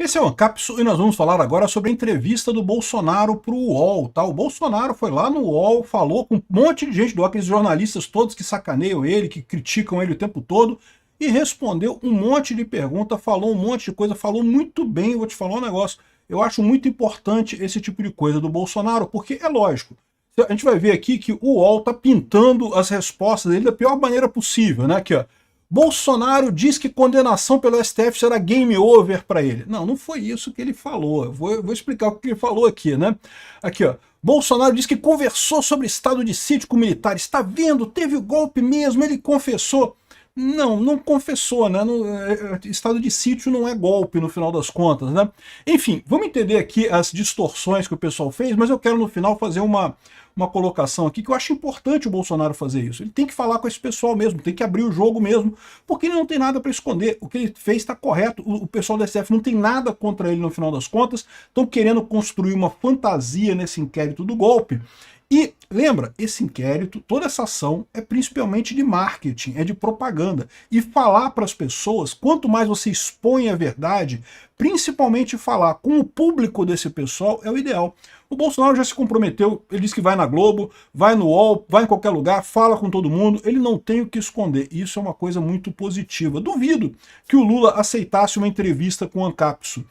Esse é o Ancapsu e nós vamos falar agora sobre a entrevista do Bolsonaro para o UOL, tá? O Bolsonaro foi lá no UOL, falou com um monte de gente do UOL, aqueles jornalistas todos que sacaneiam ele, que criticam ele o tempo todo, e respondeu um monte de pergunta, falou um monte de coisa, falou muito bem. Eu vou te falar um negócio, eu acho muito importante esse tipo de coisa do Bolsonaro, porque é lógico, a gente vai ver aqui que o UOL está pintando as respostas dele da pior maneira possível, né? Aqui, ó. Bolsonaro diz que condenação pelo STF será game over para ele. Não, não foi isso que ele falou. Eu vou explicar o que ele falou aqui, né? Aqui, ó. Bolsonaro diz que conversou sobre estado de sítio com militares. Está vendo? Teve o golpe mesmo, ele confessou. Não, não confessou, né? Estado de sítio não é golpe no final das contas, né? Enfim, vamos entender aqui as distorções que o pessoal fez, mas eu quero no final fazer uma colocação aqui que eu acho importante o Bolsonaro fazer isso. Ele tem que falar com esse pessoal mesmo, tem que abrir o jogo mesmo, porque ele não tem nada para esconder. O que ele fez está correto. O pessoal da STF não tem nada contra ele no final das contas, estão querendo construir uma fantasia nesse inquérito do golpe. E lembra, esse inquérito, toda essa ação é principalmente de marketing, é de propaganda. E falar para as pessoas, quanto mais você expõe a verdade, principalmente falar com o público desse pessoal, é o ideal. O Bolsonaro já se comprometeu, ele disse que vai na Globo, vai no UOL, vai em qualquer lugar, fala com todo mundo, ele não tem o que esconder. Isso é uma coisa muito positiva. Duvido que o Lula aceitasse uma entrevista com o Ancapsu.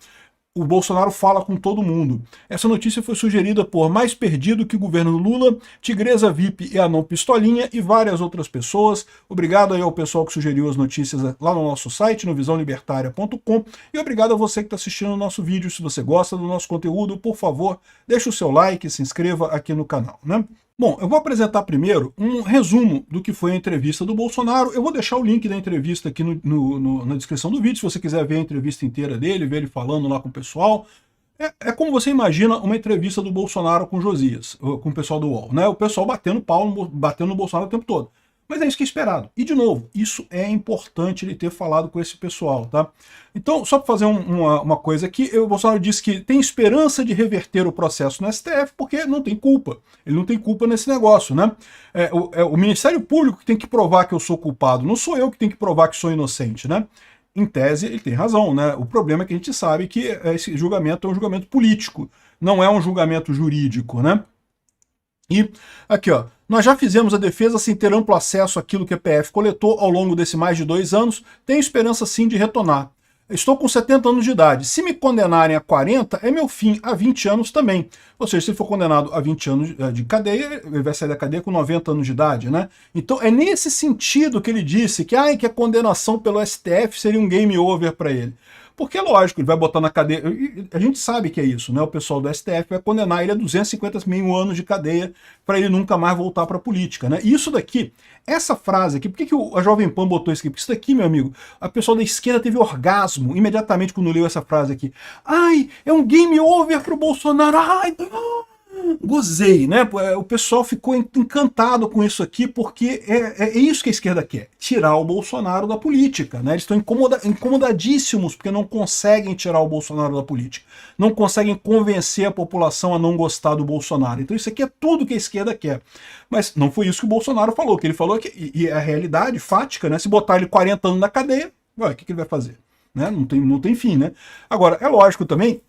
O Bolsonaro fala com todo mundo. Essa notícia foi sugerida por Mais Perdido que o governo Lula, Tigresa VIP e Anão Pistolinha e várias outras pessoas. Obrigado aí ao pessoal que sugeriu as notícias lá no nosso site, no visãolibertaria.com, e obrigado a você que está assistindo o nosso vídeo. Se você gosta do nosso conteúdo, por favor, deixe o seu like e se inscreva aqui no canal, né? Bom, eu vou apresentar primeiro um resumo do que foi a entrevista do Bolsonaro. Eu vou deixar o link da entrevista aqui na descrição do vídeo, se você quiser ver a entrevista inteira dele, ver ele falando lá com o pessoal. É como você imagina uma entrevista do Bolsonaro com o Josias, com o pessoal do UOL, né? O pessoal batendo pau, batendo no Bolsonaro o tempo todo. Mas é isso que é esperado. E, de novo, isso é importante ele ter falado com esse pessoal, tá? Então, só para fazer uma coisa aqui, o Bolsonaro disse que tem esperança de reverter o processo no STF porque não tem culpa. Ele não tem culpa nesse negócio, né? O Ministério Público que tem que provar que eu sou culpado, não sou eu que tenho que provar que sou inocente, né? Em tese, ele tem razão, né? O problema é que a gente sabe que esse julgamento é um julgamento político, não é um julgamento jurídico, né? E aqui, ó, nós já fizemos a defesa sem ter amplo acesso àquilo que a PF coletou ao longo desse mais de 2 anos, tenho esperança sim de retornar. Estou com 70 anos de idade. Se me condenarem a 40, é meu fim, a 20 anos também. Ou seja, se ele for condenado a 20 anos de cadeia, ele vai sair da cadeia com 90 anos de idade, né? Então é nesse sentido que ele disse que a condenação pelo STF seria um game over para ele. Porque é lógico, ele vai botar na cadeia. A gente sabe que é isso, né? O pessoal do STF vai condenar ele a 250 mil anos de cadeia para ele nunca mais voltar para a política, né? E isso daqui, essa frase aqui, por que a Jovem Pan botou isso aqui? Porque isso daqui, meu amigo, a pessoa da esquerda teve orgasmo imediatamente quando leu essa frase aqui. Ai, é um game over pro Bolsonaro. Ai, gozei, né? O pessoal ficou encantado com isso aqui, porque é isso que a esquerda quer, tirar o Bolsonaro da política, né? Eles estão incomodadíssimos porque não conseguem tirar o Bolsonaro da política, não conseguem convencer a população a não gostar do Bolsonaro. Então isso aqui é tudo que a esquerda quer. Mas não foi isso que o Bolsonaro falou, o que ele falou e é a realidade fática, né? Se botar ele 40 anos na cadeia, o que ele vai fazer? Né? Não tem fim, né? Agora, é lógico também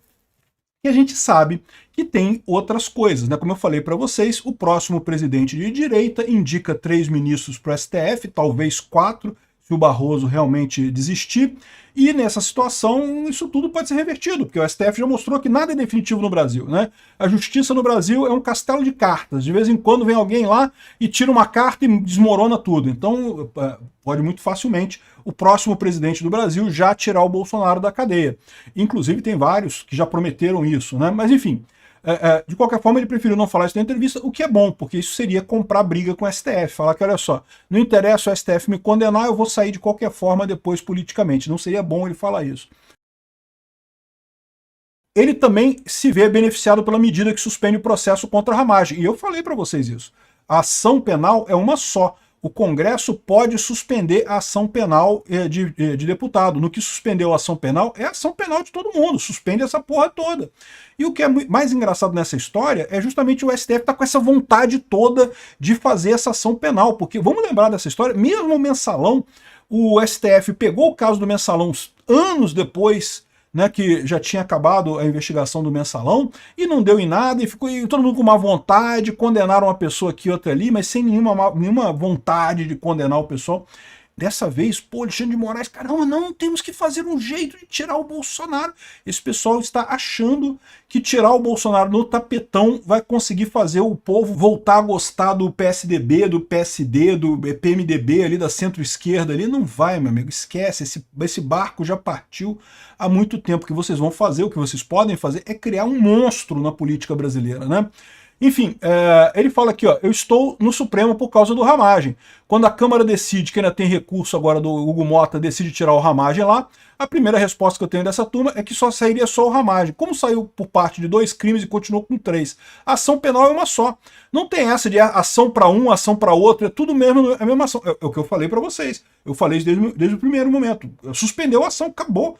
que a gente sabe que tem outras coisas, né? Como eu falei para vocês, o próximo presidente de direita indica 3 ministros para o STF, talvez 4, se o Barroso realmente desistir, e nessa situação isso tudo pode ser revertido, porque o STF já mostrou que nada é definitivo no Brasil, né? A justiça no Brasil é um castelo de cartas, de vez em quando vem alguém lá e tira uma carta e desmorona tudo, então pode muito facilmente o próximo presidente do Brasil já tirar o Bolsonaro da cadeia. Inclusive tem vários que já prometeram isso, né? Mas enfim, de qualquer forma ele preferiu não falar isso na entrevista, o que é bom, porque isso seria comprar briga com o STF, falar que olha só, não interessa o STF me condenar, eu vou sair de qualquer forma depois politicamente. Não seria bom ele falar isso. Ele também se vê beneficiado pela medida que suspende o processo contra a Ramagem. E eu falei para vocês isso. A ação penal é uma só. O Congresso pode suspender a ação penal de deputado. No que suspendeu a ação penal, é a ação penal de todo mundo. Suspende essa porra toda. E o que é mais engraçado nessa história é justamente o STF estar com essa vontade toda de fazer essa ação penal. Porque, vamos lembrar dessa história, mesmo o Mensalão, o STF pegou o caso do Mensalão anos depois né, que já tinha acabado a investigação do Mensalão, e não deu em nada, e ficou todo mundo com má vontade, condenaram uma pessoa aqui, outra ali, mas sem nenhuma vontade de condenar o pessoal. Dessa vez, pô, Alexandre de Moraes, caramba, não, temos que fazer um jeito de tirar o Bolsonaro. Esse pessoal está achando que tirar o Bolsonaro no tapetão vai conseguir fazer o povo voltar a gostar do PSDB, do PSD, do PMDB ali, da centro-esquerda ali. Não vai, meu amigo, esquece, esse barco já partiu há muito tempo. O que vocês vão fazer, o que vocês podem fazer é criar um monstro na política brasileira, né? Enfim, ele fala aqui, ó, eu estou no Supremo por causa do Ramagem. Quando a Câmara decide, que ainda tem recurso agora do Hugo Mota, decide tirar o Ramagem lá, a primeira resposta que eu tenho dessa turma é que só sairia só o Ramagem. Como saiu por parte de 2 crimes e continuou com 3? A ação penal é uma só. Não tem essa de ação para um, ação para outro, é tudo mesmo, é a mesma ação. É o que eu falei para vocês. Eu falei desde o primeiro momento. Suspendeu a ação, acabou.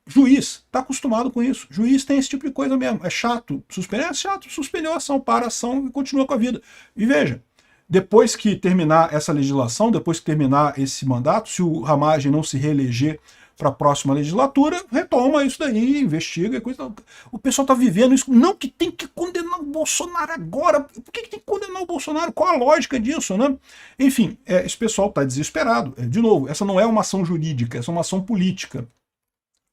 Juiz está acostumado com isso. Juiz tem esse tipo de coisa mesmo. É chato. Suspender é chato. Suspendeu a ação, para a ação e continua com a vida. E veja, depois que terminar essa legislação, depois que terminar esse mandato, se o Ramagem não se reeleger para a próxima legislatura, retoma isso daí, investiga. Coisa. O pessoal está vivendo isso. Não que tem que condenar o Bolsonaro agora. Por que tem que condenar o Bolsonaro? Qual a lógica disso, né? Enfim, esse pessoal está desesperado. De novo, essa não é uma ação jurídica, essa é uma ação política.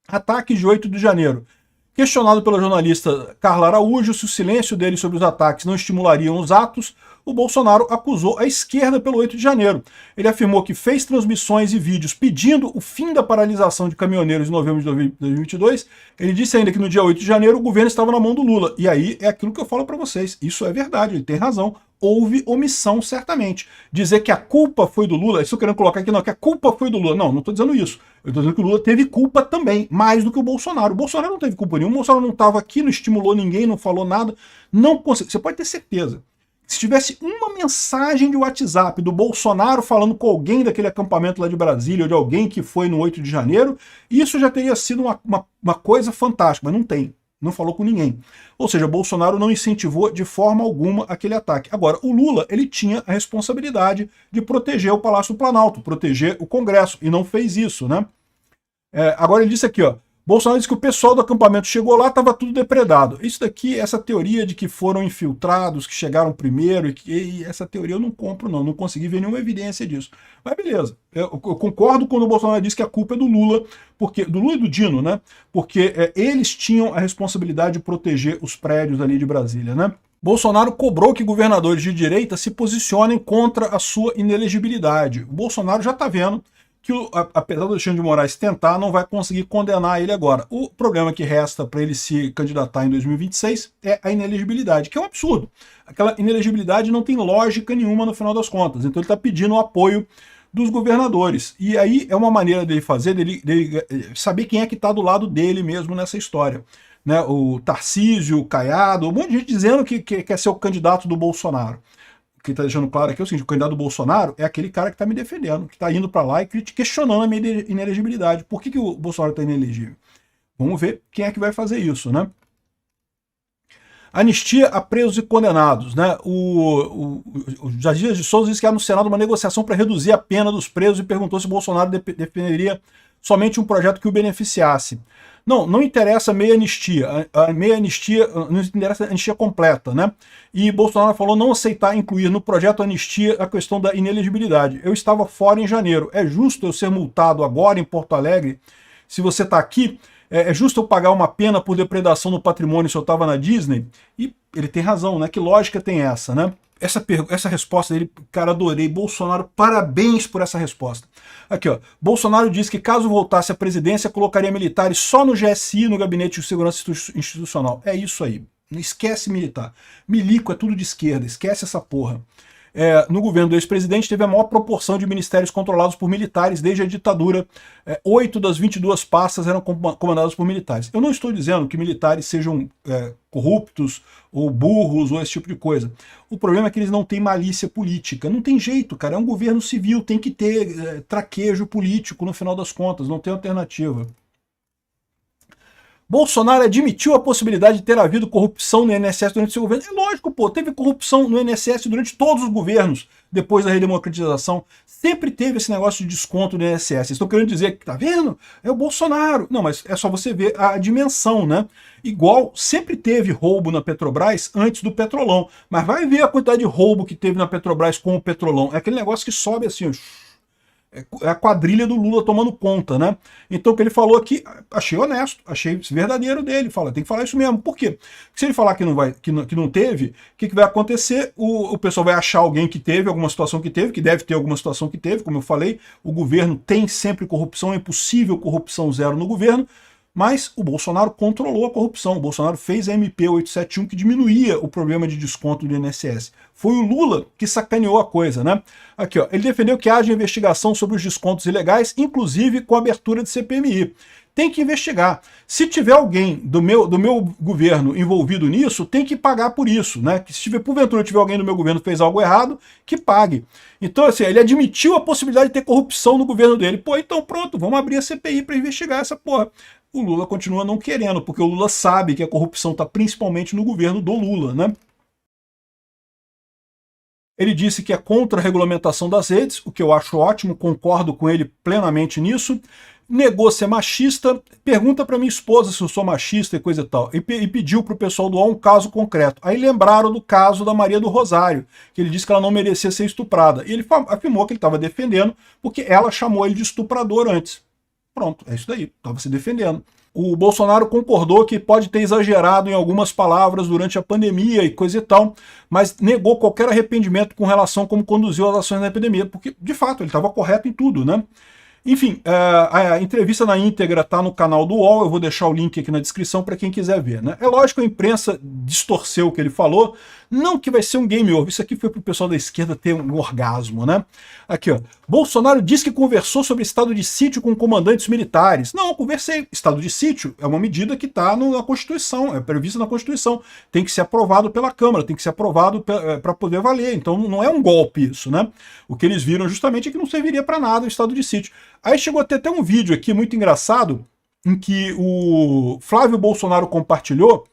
Ataques de 8 de janeiro. Questionado pela jornalista Carla Araújo se o silêncio dele sobre os ataques não estimulariam os atos, o Bolsonaro acusou a esquerda pelo 8 de janeiro. Ele afirmou que fez transmissões e vídeos pedindo o fim da paralisação de caminhoneiros em novembro de 2022. Ele disse ainda que no dia 8 de janeiro o governo estava na mão do Lula. E aí é aquilo que eu falo para vocês. Isso é verdade, ele tem razão. Houve omissão, certamente. Dizer que a culpa foi do Lula, isso eu querendo colocar aqui, não, que a culpa foi do Lula. Não, não estou dizendo isso. Eu estou dizendo que o Lula teve culpa também, mais do que o Bolsonaro. O Bolsonaro não teve culpa nenhuma, o Bolsonaro não estava aqui, não estimulou ninguém, não falou nada. Não conseguiu. Você pode ter certeza. Se tivesse uma mensagem de WhatsApp do Bolsonaro falando com alguém daquele acampamento lá de Brasília, ou de alguém que foi no 8 de janeiro, isso já teria sido uma coisa fantástica, mas não tem. Não falou com ninguém. Ou seja, Bolsonaro não incentivou de forma alguma aquele ataque. Agora, o Lula, ele tinha a responsabilidade de proteger o Palácio do Planalto, proteger o Congresso, e não fez isso, né? Agora ele disse aqui, ó, Bolsonaro disse que o pessoal do acampamento chegou lá, estava tudo depredado. Isso daqui, essa teoria de que foram infiltrados, que chegaram primeiro, e essa teoria eu não compro não consegui ver nenhuma evidência disso. Mas beleza, eu concordo quando o Bolsonaro disse que a culpa é do Lula, do Lula e do Dino, né? Porque eles tinham a responsabilidade de proteger os prédios ali de Brasília, né? Bolsonaro cobrou que governadores de direita se posicionem contra a sua inelegibilidade. O Bolsonaro já está vendo que, apesar do Alexandre de Moraes tentar, não vai conseguir condenar ele agora. O problema que resta para ele se candidatar em 2026 é a inelegibilidade, que é um absurdo. Aquela inelegibilidade não tem lógica nenhuma no final das contas. Então ele está pedindo o apoio dos governadores. E aí é uma maneira dele fazer, dele saber quem é que está do lado dele mesmo nessa história. Né? O Tarcísio, o Caiado, um monte de gente dizendo que quer ser o candidato do Bolsonaro. O que está deixando claro aqui é o seguinte, o candidato do Bolsonaro é aquele cara que está me defendendo, que está indo para lá e questionando a minha inelegibilidade. Por que o Bolsonaro está inelegível? Vamos ver quem é que vai fazer isso, né? Anistia a presos e condenados, né? O Jair de Souza disse que há no Senado uma negociação para reduzir a pena dos presos e perguntou se o Bolsonaro defenderia somente um projeto que o beneficiasse. Não interessa meia anistia. A meia anistia não interessa a anistia completa, né? E Bolsonaro falou não aceitar incluir no projeto anistia a questão da inelegibilidade. Eu estava fora em janeiro. É justo eu ser multado agora em Porto Alegre? Se você está aqui, é justo eu pagar uma pena por depredação do patrimônio se eu estava na Disney? E ele tem razão, né? Que lógica tem essa, né? Essa resposta dele, cara, adorei. Bolsonaro, parabéns por essa resposta. Aqui, ó. Bolsonaro disse que caso voltasse à presidência, colocaria militares só no GSI, no Gabinete de Segurança Institucional. É isso aí. Não esquece militar. Milico é tudo de esquerda, esquece essa porra. No governo do ex-presidente teve a maior proporção de ministérios controlados por militares desde a ditadura. 8 das 22 pastas eram comandadas por militares. Eu não estou dizendo que militares sejam corruptos ou burros ou esse tipo de coisa. O problema é que eles não têm malícia política. Não tem jeito, cara. É um governo civil, tem que ter traquejo político no final das contas, não tem alternativa. Bolsonaro admitiu a possibilidade de ter havido corrupção no INSS durante seu governo. É lógico, pô, teve corrupção no INSS durante todos os governos depois da redemocratização. Sempre teve esse negócio de desconto no INSS. Estou querendo dizer que, tá vendo? É o Bolsonaro. Não, mas é só você ver a dimensão, né? Igual sempre teve roubo na Petrobras antes do Petrolão. Mas vai ver a quantidade de roubo que teve na Petrobras com o Petrolão. É aquele negócio que sobe assim, ó. É a quadrilha do Lula tomando conta, né? Então o que ele falou aqui, achei honesto, achei verdadeiro dele. Fala, tem que falar isso mesmo. Por quê? Porque se ele falar que não, que não teve, o que vai acontecer? O pessoal vai achar alguém que teve alguma situação que teve, que deve ter alguma situação que teve, como eu falei, o governo tem sempre corrupção, é impossível corrupção zero no governo, mas o Bolsonaro controlou a corrupção. O Bolsonaro fez a MP 871 que diminuía o problema de desconto do INSS. Foi o Lula que sacaneou a coisa, né? Aqui, ó, ele defendeu que haja investigação sobre os descontos ilegais, inclusive com a abertura de CPMI. Tem que investigar. Se tiver alguém do meu governo envolvido nisso, tem que pagar por isso, né? Que se tiver, porventura tiver alguém do meu governo que fez algo errado, que pague. Então, assim, ele admitiu a possibilidade de ter corrupção no governo dele. Pô, então pronto, vamos abrir a CPI para investigar essa porra. O Lula continua não querendo, porque o Lula sabe que a corrupção está principalmente no governo do Lula, né? Ele disse que é contra a regulamentação das redes, o que eu acho ótimo, concordo com ele plenamente nisso. Negou ser machista, pergunta para minha esposa se eu sou machista e coisa e tal, e pediu para o pessoal doar um caso concreto. Aí lembraram do caso da Maria do Rosário, que ele disse que ela não merecia ser estuprada. E ele afirmou que ele estava defendendo porque ela chamou ele de estuprador antes. Pronto, é isso daí, estava se defendendo. O Bolsonaro concordou que pode ter exagerado em algumas palavras durante a pandemia e coisa e tal, mas negou qualquer arrependimento com relação a como conduziu as ações na epidemia, porque, de fato, ele estava correto em tudo, né? Enfim, a entrevista na íntegra está no canal do UOL, eu vou deixar o link aqui na descrição para quem quiser ver, né? É lógico que a imprensa distorceu o que ele falou, não que vai ser um game over, isso aqui foi para o pessoal da esquerda ter um orgasmo, né? Aqui, ó, Bolsonaro diz que conversou sobre estado de sítio com comandantes militares. Não, eu conversei. Estado de sítio é uma medida que está na Constituição, é prevista na Constituição, tem que ser aprovado pela Câmara, tem que ser aprovado para poder valer, então não é um golpe isso, né? O que eles viram justamente é que não serviria para nada o estado de sítio. Aí chegou a ter até um vídeo aqui muito engraçado, em que o Flávio Bolsonaro compartilhou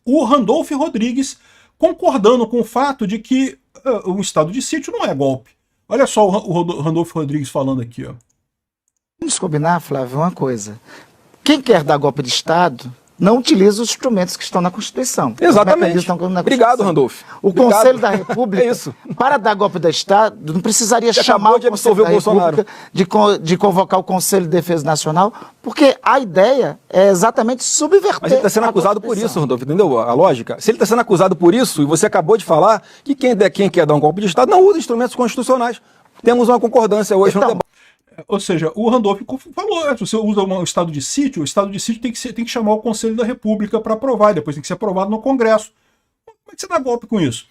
o Randolph Rodrigues concordando com o fato de que o estado de sítio não é golpe. Olha só o Randolph Rodrigues falando aqui, ó. Vamos combinar, Flávio, uma coisa. Quem quer dar golpe de Estado não utiliza os instrumentos que estão na Constituição. Exatamente. Obrigado, Randolph. O Conselho da República, é isso. Para dar golpe de Estado, não precisaria Você chamar o de Conselho da República de convocar o Conselho de Defesa Nacional, porque a ideia é exatamente subverter. Mas ele está sendo acusado por isso, Randolph, entendeu a lógica? Se ele está sendo acusado por isso, e você acabou de falar que quem quer dar um golpe de Estado não usa instrumentos constitucionais. Temos uma concordância hoje no debate. Ou seja, o Randolph falou, se você usa um estado de sítio, o estado de sítio tem que chamar o Conselho da República para aprovar, e depois tem que ser aprovado no Congresso. Como é que você dá golpe com isso?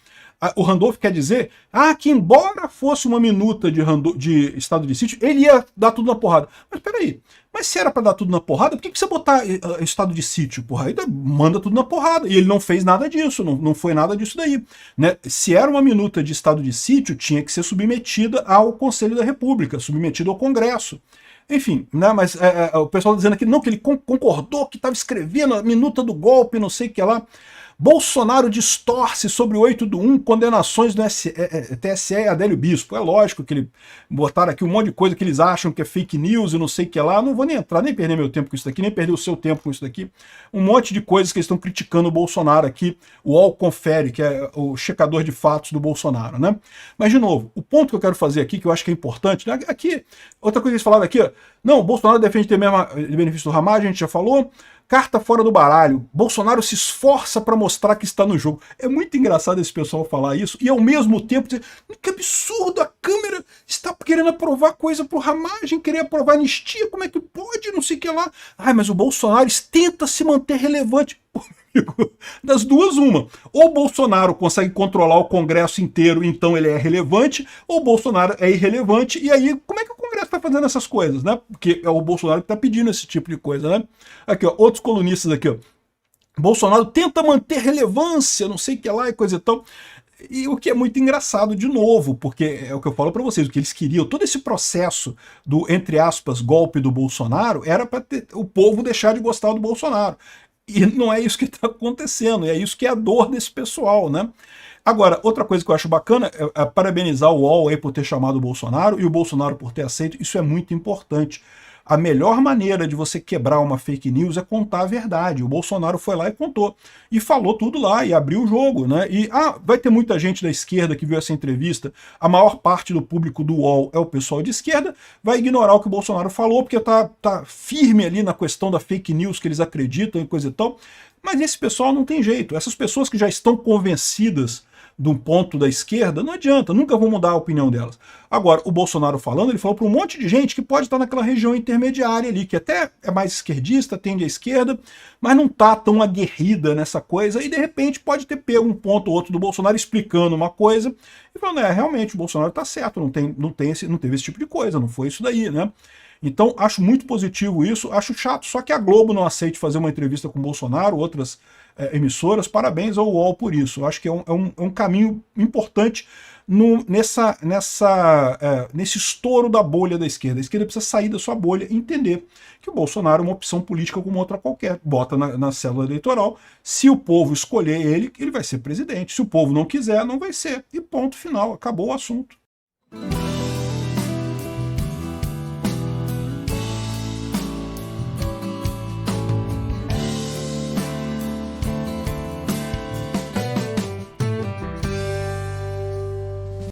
O Randolph quer dizer que embora fosse uma minuta de estado de sítio, ele ia dar tudo na porrada. Mas peraí, mas se era para dar tudo na porrada, por que você botar estado de sítio? Porra, aí manda tudo na porrada. E ele não fez nada disso, não foi nada disso daí. Né? Se era uma minuta de estado de sítio, tinha que ser submetida ao Conselho da República, submetida ao Congresso. Enfim, né, mas o pessoal dizendo aqui, não, que ele concordou, que estava escrevendo a minuta do golpe, não sei o que lá. Bolsonaro distorce sobre o 8 do 1, condenações do TSE e Adélio Bispo. É lógico que ele botaram aqui um monte de coisa que eles acham que é fake news e não sei o que lá. Não vou nem entrar, nem perder meu tempo com isso daqui, nem perder o seu tempo com isso daqui. Um monte de coisas que eles estão criticando o Bolsonaro aqui. O UOL confere, que é o checador de fatos do Bolsonaro, né? Mas, de novo, o ponto que eu quero fazer aqui, que eu acho que é importante, né? Aqui, outra coisa que eles falaram aqui, ó, não, o Bolsonaro defende ter mesmo benefício do Ramagem, a gente já falou. Carta fora do baralho. Bolsonaro se esforça para mostrar que está no jogo. É muito engraçado esse pessoal falar isso e ao mesmo tempo dizer, que absurdo, a Câmara está querendo aprovar coisa pro Ramagem, querer aprovar anistia, como é que pode, não sei o que lá. Ai, mas o Bolsonaro tenta se manter relevante. Das duas, uma. Ou o Bolsonaro consegue controlar o Congresso inteiro, então ele é relevante, ou o Bolsonaro é irrelevante, e aí como é que o Congresso está fazendo essas coisas, né? Porque é o Bolsonaro que está pedindo esse tipo de coisa, né? Aqui, ó, outros colunistas aqui, ó. Bolsonaro tenta manter relevância, não sei o que lá e coisa e tal. E o que é muito engraçado de novo, porque é o que eu falo para vocês, o que eles queriam, todo esse processo do, entre aspas, golpe do Bolsonaro, era para o povo deixar de gostar do Bolsonaro. E não é isso que está acontecendo, é isso que é a dor desse pessoal, né? Agora, outra coisa que eu acho bacana é parabenizar o UOL aí por ter chamado o Bolsonaro e o Bolsonaro por ter aceito, isso é muito importante. A melhor maneira de você quebrar uma fake news é contar a verdade. O Bolsonaro foi lá e contou. E falou tudo lá, e abriu o jogo, né? E vai ter muita gente da esquerda que viu essa entrevista. A maior parte do público do UOL é o pessoal de esquerda, vai ignorar o que o Bolsonaro falou, porque tá firme ali na questão da fake news que eles acreditam e coisa e tal. Mas esse pessoal não tem jeito. Essas pessoas que já estão convencidas de um ponto da esquerda, não adianta, nunca vão mudar a opinião delas. Agora, o Bolsonaro falando, ele falou para um monte de gente que pode estar naquela região intermediária ali, que até é mais esquerdista, tende à esquerda, mas não está tão aguerrida nessa coisa, e de repente pode ter pego um ponto ou outro do Bolsonaro explicando uma coisa, e falando, realmente, o Bolsonaro está certo, não teve esse tipo de coisa, não foi isso daí, né? Então, acho muito positivo isso, acho chato, só que a Globo não aceite fazer uma entrevista com o Bolsonaro, outras emissoras, parabéns ao UOL por isso. Acho que é um caminho importante nesse estouro da bolha da esquerda. A esquerda precisa sair da sua bolha e entender que o Bolsonaro é uma opção política como outra qualquer. Bota na célula eleitoral, se o povo escolher ele vai ser presidente. Se o povo não quiser, não vai ser. E ponto final, acabou o assunto.